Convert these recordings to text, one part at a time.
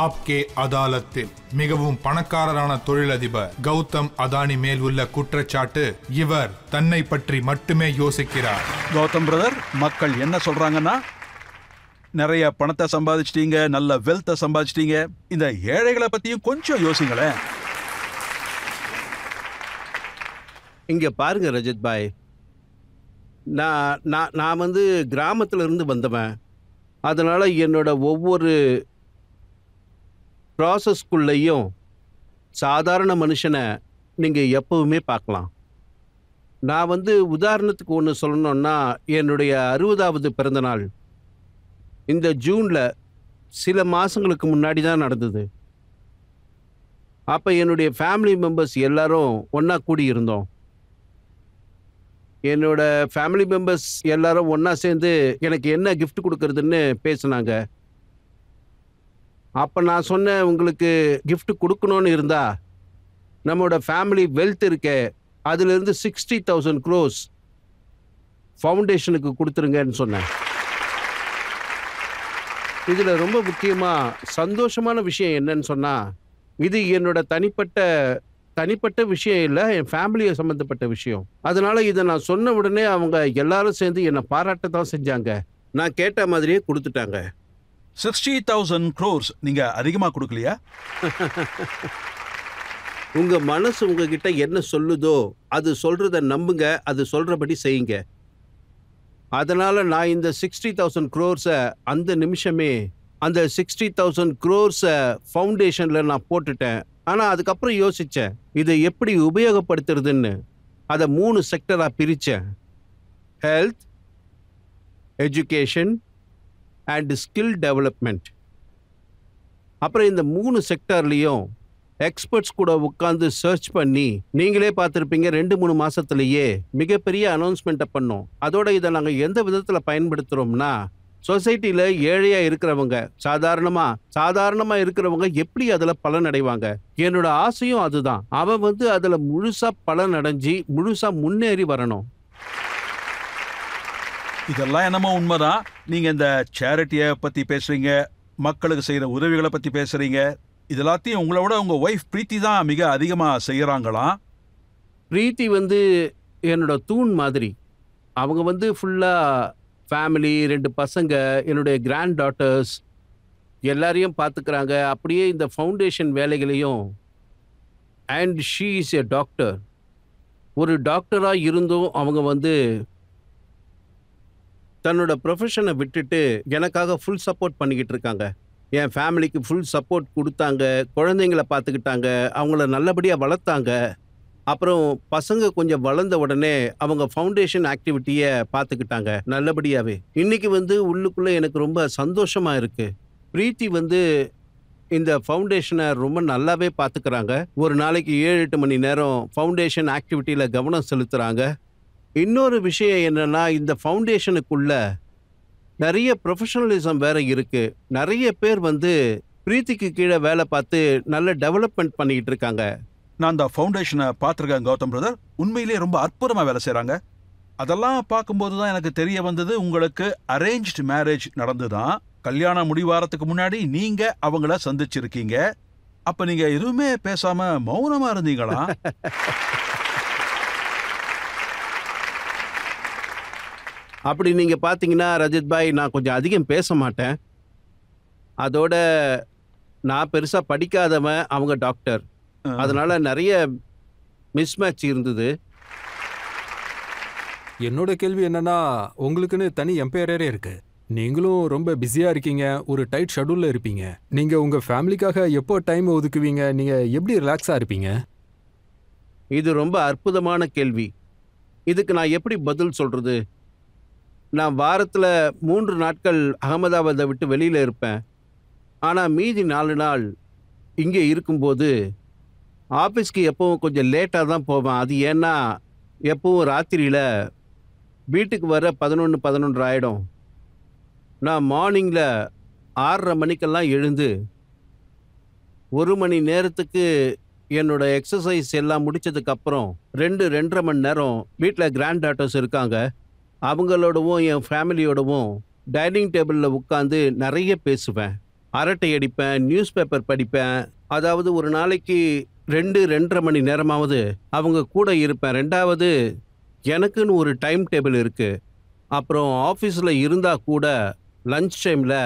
ஆப்கே அதாலத்தில் மிகவும் பணக்காரரான தொழிலதிபர் கௌதம் அதானி மேல் உள்ள குற்றச்சாட்டு, இவர் தன்னை பற்றி மட்டுமே யோசிக்கிறார். கௌதம் பிரதர், மக்கள் என்ன சொல்றாங்கன்னா, நிறைய பணத்தை சம்பாதிச்சிட்டீங்க, நல்ல வெல்த்தை சம்பாதிச்சிட்டீங்க, இந்த ஏழைகளை பத்தியும் கொஞ்சம் யோசிங்களேன். இங்க பாருங்க ரஜத் பாய், நான் வந்து கிராமத்துல இருந்து வந்தவன். அதனால என்னோட ஒவ்வொரு ப்ராசஸ்குள்ளேயும் சாதாரண மனுஷனை நீங்க எப்பவுமே பார்க்கலாம். நான் வந்து உதாரணத்துக்கு ஒன்று சொல்லணும்னா, என்னுடைய 60வது பிறந்த நாள் இந்த ஜூன்ல சில மாசங்களுக்கு முன்னாடி தான் நடந்தது. அப்ப என்னுடைய ஃபேமிலி மெம்பர்ஸ் எல்லாரும் ஒண்ணா கூடி இருந்தோம். என்னோட ஃபேமிலி மெம்பர்ஸ் எல்லாரும் ஒண்ணா சேர்ந்து எனக்கு என்ன gift கொடுக்கறதுன்னு பேசினாங்க. அப்ப நான் சொன்னேன், உங்களுக்கு gift கொடுக்கணும்னு இருந்தா நம்மளோட ஃபேமிலி வெல்த் இருக்கே, அதுல இருந்து 60,000 crores ஃபவுண்டேஷனுக்கு கொடுத்துருங்கன்னு சொன்னேன். இதுல ரொம்ப முக்கியமா சந்தோஷமான விஷயம் என்னன்னு சொன்னா, இது என்னோட தனிப்பட்ட விஷயம் இல்லை, என் ஃபேமிலியை சம்மந்தப்பட்ட விஷயம். அதனால இதை நான் சொன்ன உடனே அவங்க எல்லாரும் சேர்ந்து என்னை பாராட்ட தான் செஞ்சாங்க. நான் கேட்ட மாதிரியே கொடுத்துட்டாங்க. 60,000 crores நீங்க அதிகமா கொடுக்கலையா? உங்க மனசு உங்ககிட்ட என்ன சொல்லுதோ அது சொல்றத நம்புங்க, அது சொல்றபடி செய்யுங்க. அதனால நான் இந்த 60,000 crores அந்த நிமிஷமே அந்த 60,000 crores ஃபவுண்டேஷன்ல நான் போட்டுட்டேன். ஆனா அதுக்கப்புறம் யோசிச்சேன், இதை எப்படி உபயோகப்படுத்துறதுன்னு. அதை 3 செக்டரா பிரிச்சேன்: health, education and skill development. அப்புறம் இந்த 3 செக்டர்லையும் எக்ஸ்பர்ட்ஸ் கூட உட்காந்து சர்ச் பண்ணி, நீங்களே பார்த்துருப்பீங்க, 2-3 மாசத்துலயே மிகப்பெரிய அனௌன்ஸ்மெண்ட்டை பண்ணோம். அதோட இதை நாங்கள் எந்த விதத்துல பயன்படுத்துறோம்னா, சொசைட்டில ஏழையா இருக்கிறவங்க, சாதாரணமா இருக்கிறவங்க எப்படி அதுல பலன் அடைவாங்க. என்னோட ஆசையும் அதுதான். அவன் வந்து அதுல முழுசா பலன் அடைஞ்சி முழுசா முன்னேறி வரணும். இதெல்லாம் என்னமோ உண்மைதான். நீங்க இந்த சேரிட்டியை பத்தி பேசுறீங்க, மக்களுக்கு செய்யற உதவிகளை பத்தி பேசுறீங்க. இதெல்லாத்தையும் உங்களோட உங்க ஒய்ஃப் பிரீத்தி தான் மிக அதிகமா செய்யறாங்களாம். பிரீத்தி வந்து என்னோட தூண் மாதிரி. அவங்க வந்து ஃபுல்லா ஃபேமிலி, 2 பசங்க, என்னுடைய கிராண்ட் டாட்டர்ஸ் எல்லாரையும் பார்த்துக்கிறாங்க. அப்படியே இந்த ஃபவுண்டேஷன் வேலைகளையும். And she is a doctor. ஒரு டாக்டராக இருந்தும் அவங்க வந்து தன்னோட ப்ரொஃபஷனை விட்டுட்டு எனக்காக ஃபுல் சப்போர்ட் பண்ணிக்கிட்டு இருக்காங்க. என் ஃபேமிலிக்கு ஃபுல் சப்போர்ட் கொடுத்தாங்க, குழந்தைங்களை பார்த்துக்கிட்டாங்க, அவங்கள நல்லபடியாக வளர்த்தாங்க. அப்புறம் பசங்க கொஞ்சம் வளர்ந்த உடனே அவங்க ஃபவுண்டேஷன் ஆக்டிவிட்டியை பார்த்துக்கிட்டாங்க நல்லபடியாகவே. இன்னைக்கு வந்து உள்ளுக்குள்ளே எனக்கு ரொம்ப சந்தோஷமாக இருக்கு. பிரீத்தி வந்து இந்த ஃபவுண்டேஷனை ரொம்ப நல்லாவே பார்த்துக்கிறாங்க. ஒரு நாளைக்கு 7-8 மணி நேரம் ஃபவுண்டேஷன் ஆக்டிவிட்டியில் கவனம் செலுத்துகிறாங்க. இன்னொரு விஷயம் என்னன்னா, இந்த ஃபவுண்டேஷனுக்குள்ள நிறைய ப்ரொஃபஷனலிசம் வேற இருக்கு. நிறைய பேர் வந்து பிரீத்திக்கு கீழே வேலை பார்த்து நல்ல டெவலப்மெண்ட் பண்ணிக்கிட்டு இருக்காங்க. நான் அந்த ஃபவுண்டேஷனை பார்த்துருக்கேன் கௌதம் பிரதர். உண்மையிலேயே ரொம்ப அற்புதமாக வேலை செய்கிறாங்க. அதெல்லாம் பார்க்கும்போது தான் எனக்கு தெரிய வந்தது, உங்களுக்கு அரேஞ்ச்டு மேரேஜ் நடந்துதான். கல்யாணம் முடிவாரத்துக்கு முன்னாடி நீங்க அவங்கள சந்திச்சிருக்கீங்க. அப்ப நீங்க எதுவுமே பேசாம மௌனமா இருந்தீங்களா? அப்படி நீங்க பாத்தீங்கன்னா ரஜத் பாய், நான் கொஞ்சம் அதிகம் பேச மாட்டேன். அதோட நான் பெருசா படிக்காதவன், அவங்க டாக்டர். அதனால நிறைய மிஸ்மேட்ச் இருந்தது. என்னோட கேள்வி என்னன்னா, உங்களுக்குன்னு தனி எம்பையரே இருக்கு. நீங்களும் ரொம்ப பிஸியா இருக்கீங்க, ஒரு டைட் ஷெட்யூல்ல இருப்பீங்க. நீங்க உங்க ஃபேமிலிக்காக எப்போ டைம் ஒதுக்குவீங்க? நீங்க எப்படி ரிலாக்ஸா இருப்பீங்க? இது ரொம்ப அற்புதமான கேள்வி. இதுக்கு நான் எப்படி பதில் சொல்றது? நான் வாரத்துல 3 நாட்கள் அகமதாபாத்தை விட்டு வெளியில இருப்பேன். ஆனா மீதி 4 நாள் இங்கே இருக்கும்போது ஆஃபீஸ்க்கு எப்பவும் கொஞ்சம் லேட்டாக தான் போவேன். அது ஏன்னா எப்பவும் ராத்திரியில் வீட்டுக்கு வர 11 ஆகிடும். நான் மார்னிங்கில் 6:30 மணிக்கெல்லாம் எழுந்து 1 மணி நேரத்துக்கு என்னோட எக்ஸசைஸ் எல்லாம் முடிச்சதுக்கப்புறம் 2-2.5 மணி நேரம் வீட்டில் கிராண்ட் டாட்டர்ஸ் இருக்காங்க, அவங்களோடவும் என் ஃபேமிலியோடவும் டைனிங் டேபிளில் உட்காந்து நிறைய பேசுவேன். அரட்டை அடிப்பேன், நியூஸ் பேப்பர் படிப்பேன். அதாவது ஒரு நாளைக்கு 2-2.5 மணி நேரமாவது அவங்க கூட இருப்பேன். 2வது எனக்குன்னு ஒரு டைம் டேபிள் இருக்கு. அப்புறம் ஆஃபீஸில் இருந்தால் கூட லஞ்ச் டைமில்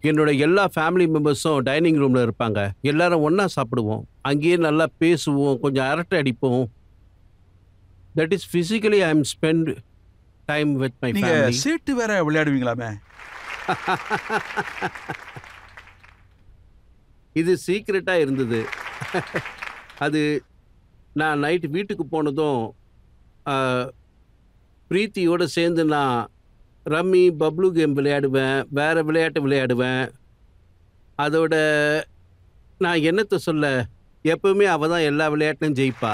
என்னோட எல்லா ஃபேமிலி மெம்பர்ஸும் டைனிங் ரூமில் இருப்பாங்க. எல்லாரும் ஒன்றா சாப்பிடுவோம். அங்கேயே நல்லா பேசுவோம், கொஞ்சம் அரட்டை அடிப்போம். That is physically I am spend time with my நீங்க ஃபேமிலி. சீட்டு வேற விளையாடுவீங்களாமே? இது சீக்ரெட்டாக இருந்தது. அது நான் நைட்டு வீட்டுக்கு போனதும் பிரீத்தியோடு சேர்ந்து நான் ரம்மி, பப்ளு கேம் விளையாடுவேன், வேறு விளையாட்டு விளையாடுவேன். அதோட நான் என்னத்தை சொல்ல, எப்பவுமே அவள் தான் எல்லா விளையாட்டுலையும் ஜெயிப்பா.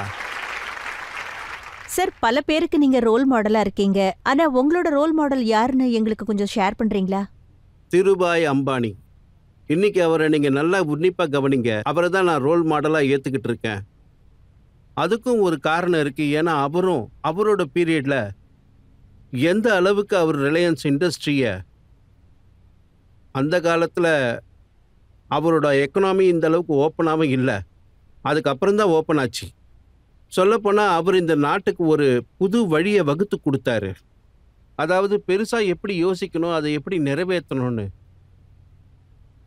சார், பல பேருக்கு நீங்க ரோல் மாடலா இருக்கீங்க. ஆனா உங்களோட ரோல் மாடல் யாருன்னு எங்களுக்கு கொஞ்சம் ஷேர் பண்றீங்களா? திருபாய் அம்பானி. இன்னைக்கு அவரை நீங்கள் நல்லா உன்னிப்பாக கவனிங்க. அவரை தான் நான் ரோல் மாடலாக ஏற்றுக்கிட்டு இருக்கேன். அதுக்கும் ஒரு காரணம் இருக்குது. ஏன்னா அவரும் அவரோட பீரியடில் எந்த அளவுக்கு அவர் ரிலையன்ஸ் இண்டஸ்ட்ரியை, அந்த காலத்தில் அவரோட எக்கனாமி இந்த அளவுக்கு ஓப்பனாகவும் இல்லை, அதுக்கப்புறம் தான் ஓப்பன் ஆச்சு. சொல்லப்போனால் அவர் இந்த நாட்டுக்கு ஒரு புது வழியை வகுத்து கொடுத்தாரு. அதாவது பெருசாக எப்படி யோசிக்கணும், அதை எப்படி நிறைவேற்றணும்னு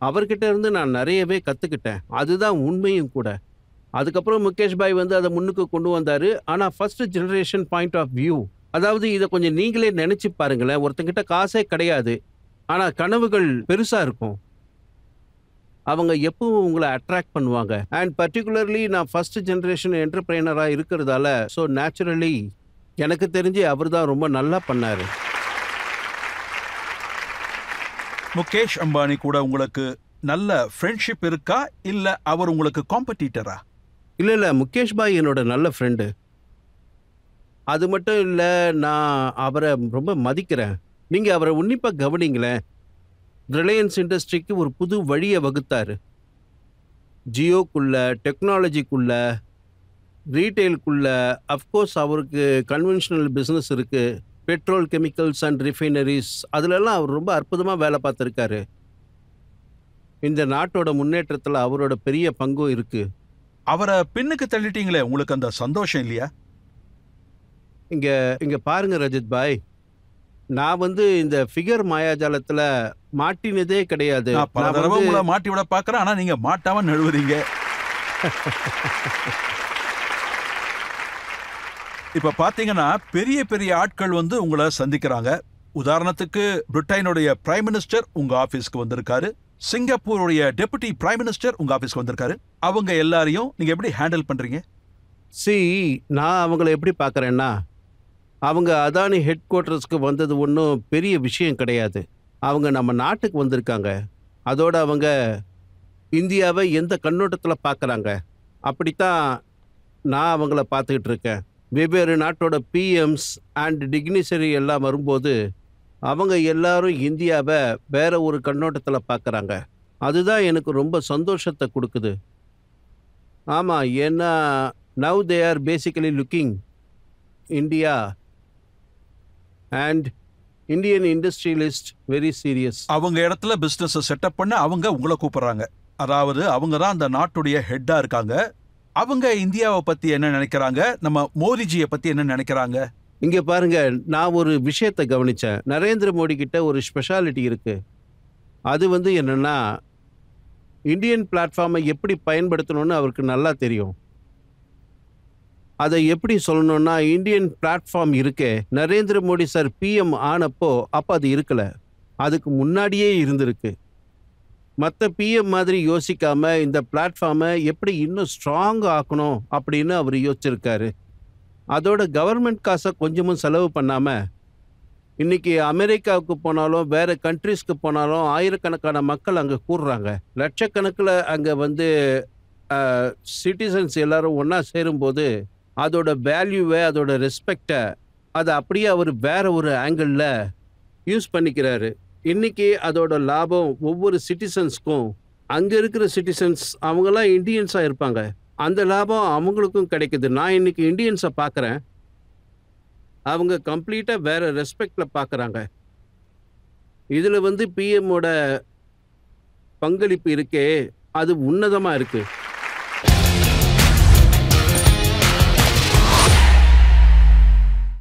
அவர்கிட்ட இருந்து நான் நிறையவே கற்றுக்கிட்டேன். அதுதான் உண்மையும் கூட. அதுக்கப்புறம் முகேஷ் பாய் வந்து அதை முன்னுக்கு கொண்டு வந்தார். ஆனால் first generation point of view, அதாவது இதை கொஞ்சம் நீங்களே நினச்சி பாருங்களேன். ஒருத்தங்கிட்ட காசே கிடையாது, ஆனால் கனவுகள் பெருசாக இருக்கும். அவங்க எப்பவும் உங்களை அட்ராக்ட் பண்ணுவாங்க. அண்ட் பர்டிகுலர்லி நான் ஃபர்ஸ்ட் ஜெனரேஷன் என்டர்பிரைனராக இருக்கிறதால, ஸோ நேச்சுரலி எனக்கு தெரிஞ்சு அவர் தான் ரொம்ப நல்லா பண்ணார். முகேஷ் அம்பானி கூட உங்களுக்கு நல்ல ஃப்ரெண்ட்ஷிப் இருக்கா, இல்லை அவர் உங்களுக்கு காம்படிட்டரா? இல்லை, முகேஷ் பாய் என்னோட நல்ல ஃப்ரெண்டு. அது மட்டும் இல்லை, நான் அவரை ரொம்ப மதிக்கிறேன். நீங்கள் அவரை உன்னிப்பாக கவனிங்களேன். ரிலையன்ஸ் இண்டஸ்ட்ரிக்கு ஒரு புது வழியை வகுத்தார். ஜியோக்குள்ள, டெக்னாலஜிக்குள்ள, ரீட்டெயிலுக்குள்ள. அஃப்கோர்ஸ் அவருக்கு கன்வென்ஷனல் பிஸ்னஸ் இருக்குது, பெட்ரோல், கெமிக்கல்ஸ் அண்ட் ரிஃபைனரிஸ். அதிலெல்லாம் அவர் ரொம்ப அற்புதமாக வேலை பார்த்துருக்காரு. இந்த நாட்டோட முன்னேற்றத்தில் அவரோட பெரிய பங்கும் இருக்குது. அவரை பின்னுக்கு தள்ளிட்டீங்களே, உங்களுக்கு அந்த சந்தோஷம் இல்லையா? இங்கே பாருங்க ரஜத் பாய், நான் வந்து இந்த ஃபிகர் மாயாஜாலத்தில் மாட்டினதே கிடையாது. நான் பல தடவை உங்களை மாட்டி விட பார்க்குறேன், ஆனால் நீங்கள் மாட்டாம நழுவுறீங்க. இப்ப பாத்தீங்கன்னா பெரிய பெரிய ஆட்கள் வந்து உங்களை சந்திக்கிறாங்க. உதாரணத்துக்கு பிரிட்டனுடைய பிரைம் மினிஸ்டர் உங்க ஆபீஸ்க்கு வந்திருக்காரு, சிங்கப்பூருடைய டெபுட்டி பிரைம் மினிஸ்டர் உங்க ஆபீஸ்க்கு வந்திருக்காரு. அவங்க எல்லாரையும் நீங்க எப்படி ஹேண்டில் பண்றீங்க? நான் அவங்கள எப்படி பார்க்குறேன்னா, அவங்க அதானி ஹெட் குவார்ட்டர்ஸ்க்கு வந்தது ஒன்றும் பெரிய விஷயம் கிடையாது. அவங்க நம்ம நாட்டுக்கு வந்திருக்காங்க. அதோடு அவங்க இந்தியாவை எந்த கண்ணோட்டத்தில் பார்க்குறாங்க, அப்படித்தான் நான் அவங்கள பார்த்துக்கிட்டு இருக்கேன். வெவ்வேறு நாட்டோட பிஎம்ஸ் அண்ட் டிக்னிசரி எல்லாம் வரும்போது அவங்க எல்லாரும் இந்தியாவை வேற ஒரு கண்ணோட்டத்தில் பார்க்குறாங்க. அதுதான் எனக்கு ரொம்ப சந்தோஷத்தை கொடுக்குது. ஆமாம், ஏன்னா now they are basically looking India and Indian industrialist very serious. அவங்க இடத்துல பிஸ்னஸ் செட்டப் பண்ண அவங்க உங்களை கூப்பிடுறாங்க. அதாவது அவங்க தான் அந்த நாட்டுடைய ஹெட்டா இருக்காங்க. அவங்க இந்தியாவை பத்தி என்ன நினைக்கிறாங்க, நம்ம மோடிஜியை பத்தி என்ன நினைக்கிறாங்க? இங்க பாருங்க, நான் ஒரு விஷயத்தை கவனிச்சேன். நரேந்திர மோடி கிட்ட ஒரு ஸ்பெஷாலிட்டி இருக்கு. அது வந்து என்னன்னா, இந்தியன் பிளாட்ஃபார்மை எப்படி பயன்படுத்தணும்னு அவருக்கு நல்லா தெரியும். அதை எப்படி சொல்லணும்னா, இந்தியன் பிளாட்ஃபார்ம் இருக்கே, நரேந்திர மோடி சார் பிஎம் ஆனப்போ அப்போ அது இருக்கல, அதுக்கு முன்னாடியே இருந்திருக்கு. மற்ற பிஎம் மாதிரி யோசிக்காம இந்த பிளாட்ஃபார்மை எப்படி இன்னும் ஸ்ட்ராங் ஆக்கணும் அப்படின்னு அவர் யோசிச்சிருக்காரு. அதோட கவர்மெண்ட் காசை கொஞ்சமும் செலவு பண்ணாமல் இன்னைக்கு அமெரிக்காவுக்கு போனாலும் வேற கண்ட்ரீஸ்க்கு போனாலும் ஆயிரக்கணக்கான மக்கள் அங்கே கூடுறாங்க. லட்சக்கணக்கில் அங்கே வந்து சிட்டிசன்ஸ் எல்லாரும் ஒன்றா சேரும்போது அதோட வேல்யூவை, அதோட ரெஸ்பெக்டை அதை அப்படியே அவர் வேற ஒரு ஆங்கிளில் யூஸ் பண்ணிக்கிறாரு. இன்னைக்கு அதோட லாபம் ஒவ்வொரு சிட்டிசன்ஸ்க்கும், அங்கே இருக்கிற சிட்டிசன்ஸ் அவங்கெல்லாம் இந்தியன்ஸாக இருப்பாங்க, அந்த லாபம் அவங்களுக்கும் கிடைக்குது. நான் இன்னைக்கு இந்தியன்ஸை பார்க்குறேன், அவங்க கம்ப்ளீட்டாக வேற ரெஸ்பெக்டில் பார்க்குறாங்க. இதில் வந்து பிஎம்மோட பங்களிப்பு இருக்கே அது உன்னதமா இருக்கு.